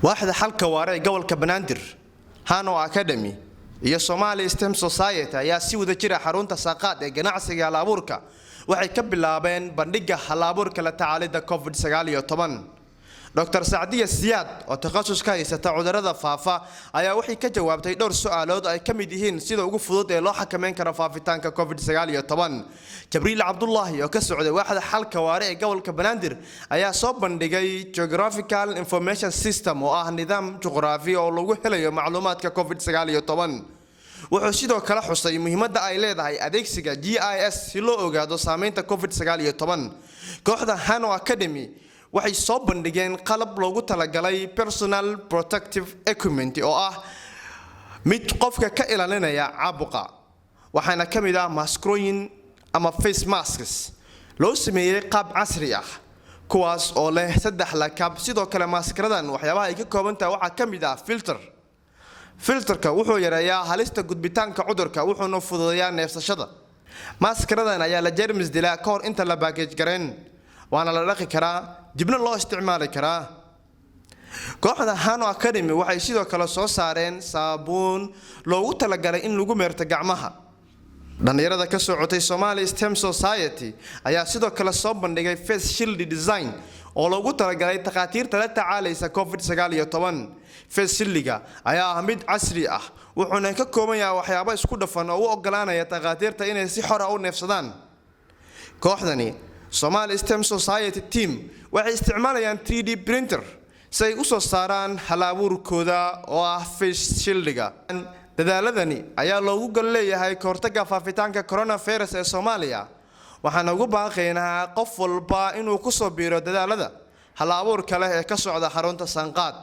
waaxda xalka waara ee gobolka Banaadir Hano Academy iyo Somali STEM Society ayaa si wada jira xarunta saaqaad ee ganacsiga hal-abuurka waxay ka bilaabeen bandhigga hal-abuurka la tacaalida COVID-19. Dr. Saadiya Siyaad oo takhasus ka haysata cudurrada faafa ayaa waxay ka jawaabtay dhowr su'aalood ay ka mid yihiin sida ugu fudud ee loo xakameyn karo faafitaanka COVID-19. Jibriil Cabdullaahi oo ka socday waaxda xalka waara ee gobolka Banaadir ayaa soo bandhigay Geographical Information System oo ah nidaam juqraafi oo lagu helayo macluumaadka COVID-19. wuxuu sidoo kale xusay muhiimadda ay leedahay adeegsiga GIS si loo ogaado saameynta COVID-19. Kooxda Hano Academy waxay soo bandhigeen qalab loogu talagalay personal protective equipment oo ah mid qofka ka ilaalinaya caabuqa waxaana kamid ah maskrooyin ama face masks loo sameeyay qaab casri ah kuwaas oo leh 3 lakab sidoo kale maskaradan waxyaabaha ay ka kooban tahay waxa kamid ah filterka wuxuu yareeyaa halista gudbitaanka cudurka wuxuuna fududeeyaa neefsashada maskaradan ayaa la jeermis dilaa ka hor inta la package gareyn waana la dhaqi karaa dibna loo isticmaali karaa kooxda Hano Academy waxay sidoo kale soo saareen saabuun loogu talagalay in lagu meerto gacmaha dhalinyarada ka socotay Somali STEM Society ayaa sidoo kale soo bandhigay face shield design oo loogu talagalay takhaatiirta la tacaalaysa COVID-19. face shield-ga ayaa ah mid casri ah wuxuuna ka kooban yahay waxyaabo isku dhafan oo u ogolaanaya takhaatiirta inay si xor ah u neefsadaan kooxdani Somali STEM Society team waxay isticmaalayaan 3D printer si ay u soo saaraan hal-abuurkooda oo ah face shield-ga dadaaladani ayaa loogu gal leeyahay ka hortagga faafitaanka coronavirus ee Soomaaliya waxaan ugu baaqaynaa qof walba inuu ku soo biiro dadaalada hal-abuurka leh ee ka socda xarunta Sanqaad